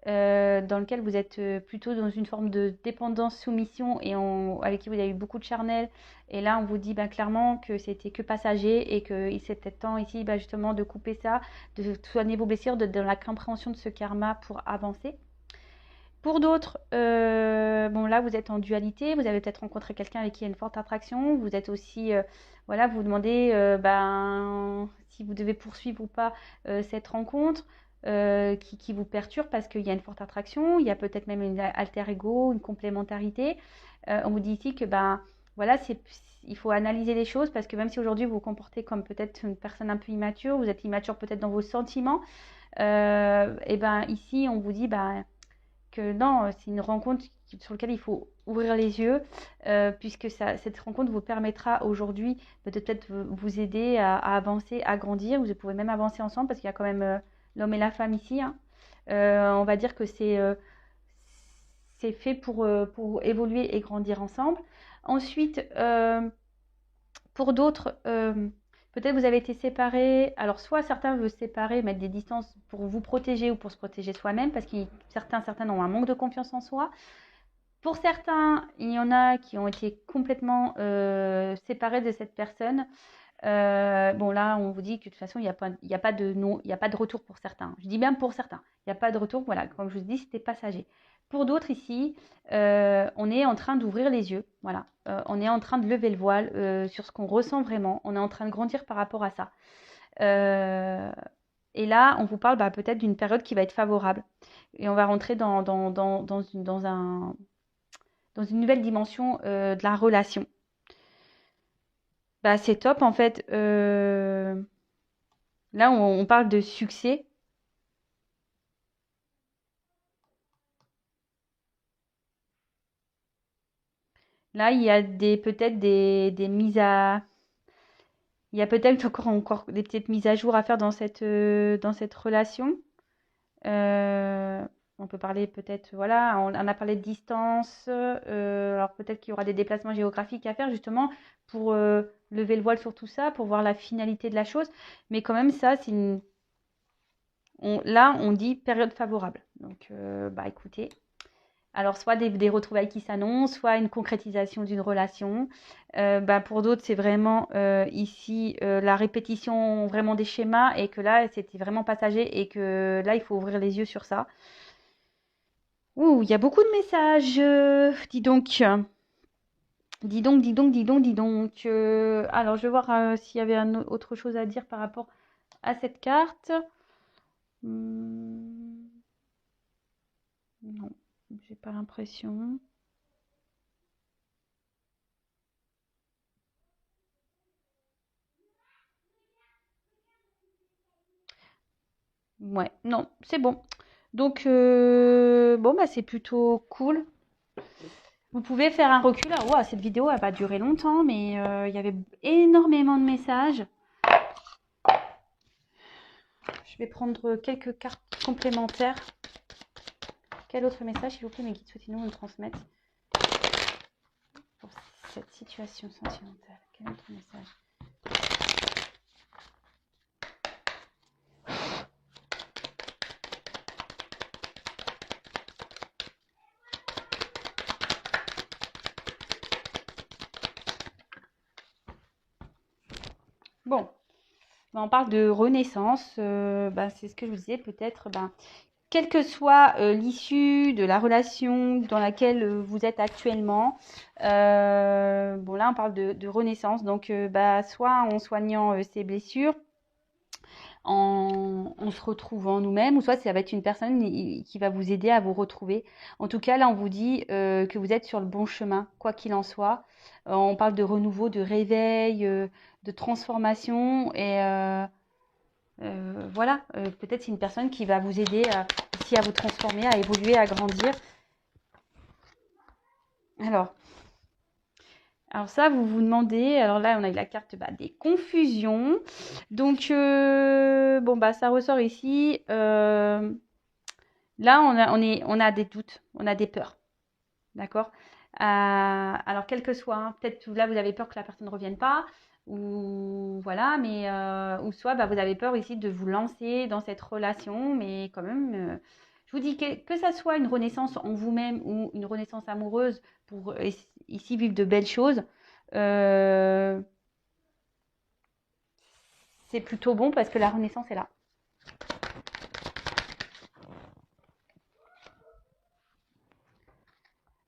dans lequel vous êtes plutôt dans une forme de dépendance, soumission, et avec qui vous avez eu beaucoup de charnel. Et là, on vous dit clairement que c'était que passager et qu'il c'est peut-être temps ici justement de couper ça, de soigner vos blessures, dans la compréhension de ce karma pour avancer. Pour d'autres, bon là vous êtes en dualité, vous avez peut-être rencontré quelqu'un avec qui il y a une forte attraction, vous êtes aussi, voilà, vous vous demandez si vous devez poursuivre ou pas cette rencontre qui vous perturbe parce qu'il y a une forte attraction, il y a peut-être même une alter ego, une complémentarité. On vous dit ici que voilà, il faut analyser les choses parce que même si aujourd'hui vous vous comportez comme peut-être une personne un peu immature, vous êtes immature peut-être dans vos sentiments, et ben ici on vous dit que non, c'est une rencontre sur laquelle il faut ouvrir les yeux, puisque cette rencontre vous permettra aujourd'hui de peut-être vous aider à avancer, à grandir. Vous pouvez même avancer ensemble parce qu'il y a quand même l'homme et la femme ici, hein. On va dire que c'est fait pour évoluer et grandir ensemble. Ensuite, pour d'autres, peut-être vous avez été séparés. Alors, soit certains veulent se séparer, mettre des distances pour vous protéger ou pour se protéger soi-même, parce que certains ont un manque de confiance en soi. Pour certains, il y en a qui ont été complètement séparés de cette personne. Bon, là, on vous dit que de toute façon, il n'y a pas de non, il n'y a pas de retour pour certains. Je dis bien pour certains. Il n'y a pas de retour. Voilà, comme je vous dis, c'était passager. Pour d'autres ici, on est en train d'ouvrir les yeux. Voilà, on est en train de lever le voile sur ce qu'on ressent vraiment. On est en train de grandir par rapport à ça. Et là, on vous parle peut-être d'une période qui va être favorable. Et on va rentrer dans une nouvelle dimension de la relation. C'est top en fait. Là, on parle de succès. Là, il y a peut-être des mises à... Il y a peut-être encore des petites mises à jour à faire dans cette relation. Euh, on peut parler peut-être, voilà, on a parlé de distance. Alors peut-être qu'il y aura des déplacements géographiques à faire justement pour lever le voile sur tout ça, pour voir la finalité de la chose. Mais quand même, ça, là, on dit période favorable. Donc, écoutez. Alors, soit des retrouvailles qui s'annoncent, soit une concrétisation d'une relation. Pour d'autres, c'est vraiment ici la répétition vraiment des schémas et que là, c'était vraiment passager et que là, il faut ouvrir les yeux sur ça. Ouh, il y a beaucoup de messages. Dis donc. Dis donc, dis donc, dis donc, dis donc. Alors, je vais voir s'il y avait autre chose à dire par rapport à cette carte. Non, j'ai pas l'impression. Ouais, non, c'est bon. Donc, bon, c'est plutôt cool. Vous pouvez faire un recul. Alors, ouah, cette vidéo, elle va durer longtemps, mais il y avait énormément de messages. Je vais prendre quelques cartes complémentaires. Quel autre message, s'il vous plaît, mes guides souhaitent-ils nous transmettre pour cette situation sentimentale? Quel autre message? Bon, on parle de renaissance. C'est ce que je vous disais, peut-être, quelle que soit l'issue de la relation dans laquelle vous êtes actuellement, bon là on parle de renaissance, donc soit en soignant ses blessures, en se retrouvant nous-mêmes, ou soit ça va être une personne qui va vous aider à vous retrouver. En tout cas, là on vous dit que vous êtes sur le bon chemin, quoi qu'il en soit. On parle de renouveau, de réveil, de transformation et voilà, peut-être c'est une personne qui va vous aider aussi à vous transformer, à évoluer, à grandir. Alors ça, vous vous demandez, alors là, on a eu la carte des confusions. Donc, ça ressort ici. Là, on a des doutes, on a des peurs. D'accord? Alors, quel que soit, hein, peut-être là, vous avez peur que la personne ne revienne pas, ou voilà, mais ou soit vous avez peur ici de vous lancer dans cette relation, mais quand même, je vous dis que ça soit une renaissance en vous-même ou une renaissance amoureuse pour ici vivre de belles choses, euh, c'est plutôt bon parce que la renaissance est là.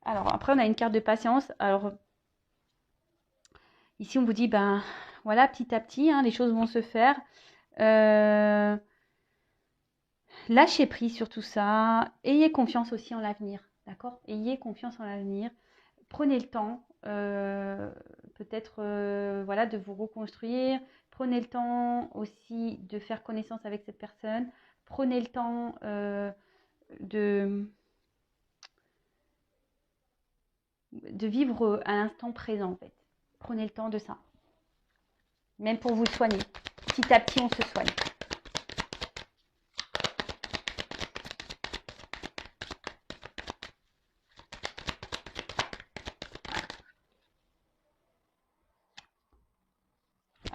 Alors après, on a une carte de patience. Alors ici, on vous dit, voilà, petit à petit, hein, les choses vont se faire. Lâchez prise sur tout ça. Ayez confiance aussi en l'avenir. D'accord? Ayez confiance en l'avenir. prenez le temps, peut-être voilà, de vous reconstruire. Prenez le temps aussi de faire connaissance avec cette personne. Prenez le temps de vivre à l'instant présent en fait. Prenez le temps de ça. Même pour vous soigner. Petit à petit, on se soigne.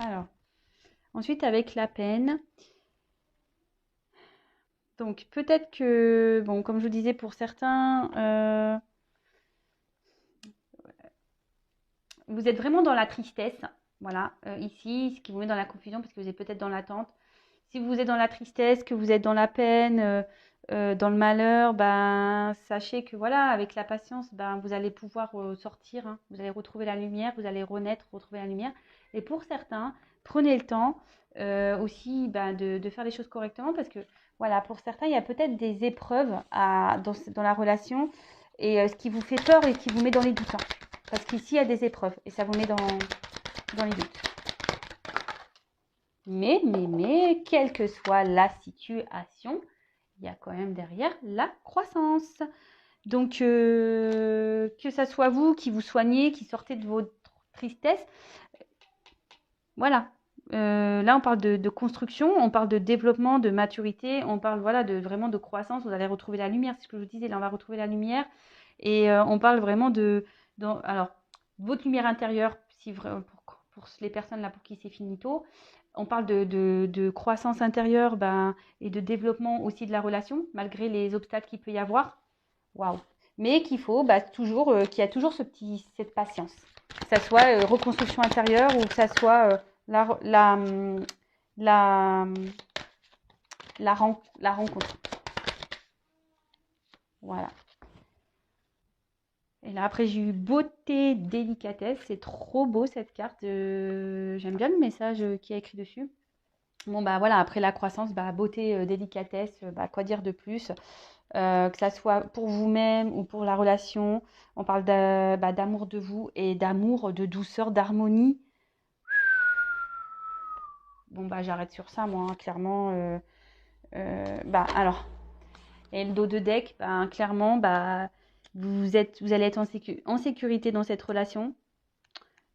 Alors, ensuite avec la peine. Donc peut-être que, bon, comme je vous disais, pour certains, vous êtes vraiment dans la tristesse. Voilà, ici, ce qui vous met dans la confusion parce que vous êtes peut-être dans l'attente. Si vous êtes dans la tristesse, que vous êtes dans la peine, dans le malheur, ben, sachez que voilà, avec la patience, ben, vous allez pouvoir sortir, hein. Vous allez retrouver la lumière, vous allez renaître, retrouver la lumière. Et pour certains, prenez le temps aussi ben, de faire les choses correctement parce que voilà, pour certains, il y a peut-être des épreuves dans la relation et ce qui vous fait peur et qui vous met dans les doutes, hein. Parce qu'ici, il y a des épreuves et ça vous met dans les doutes. Mais, quelle que soit la situation, il y a quand même derrière la croissance. Donc, que ça soit vous qui vous soignez, qui sortez de votre tristesse, voilà. Là, on parle de construction, on parle de développement, de maturité, on parle voilà, vraiment de croissance. Vous allez retrouver la lumière, c'est ce que je vous disais, là, on va retrouver la lumière. Et on parle vraiment alors, votre lumière intérieure, si pour les personnes là pour qui c'est finito. On parle de croissance intérieure et de développement aussi de la relation, malgré les obstacles qu'il peut y avoir. Waouh! Mais qu'il faut toujours, qu'il y a toujours cette patience. Que ça soit reconstruction intérieure ou que ça soit la rencontre. Voilà. Et là, après, j'ai eu beauté, délicatesse. C'est trop beau cette carte. J'aime bien le message qui est écrit dessus. Bon, bah voilà, après la croissance, beauté, délicatesse, quoi dire de plus? Que ça soit pour vous-même ou pour la relation. On parle d'amour de vous et d'amour, de douceur, d'harmonie. Bon, j'arrête sur ça, moi, hein, clairement. Alors, et le dos de deck, clairement, vous allez être en sécurité dans cette relation.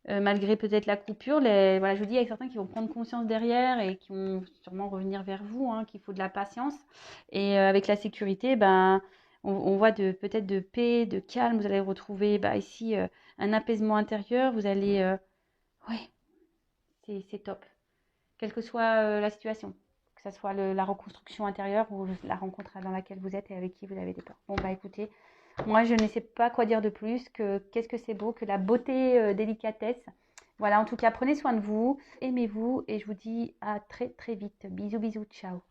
Malgré peut-être la coupure, voilà, je vous dis, il y a certains qui vont prendre conscience derrière et qui vont sûrement revenir vers vous, hein, qu'il faut de la patience. Et avec la sécurité, on voit peut-être de paix, de calme. Vous allez retrouver ici un apaisement intérieur. Vous allez... ouais, c'est top. Quelle que soit la situation. Que ce soit la reconstruction intérieure ou la rencontre dans laquelle vous êtes et avec qui vous avez des peurs. Bon, écoutez, moi, je ne sais pas quoi dire de plus que qu'est-ce que c'est beau, que la beauté, délicatesse. Voilà, en tout cas, prenez soin de vous, aimez-vous et je vous dis à très très vite. Bisous, bisous, ciao.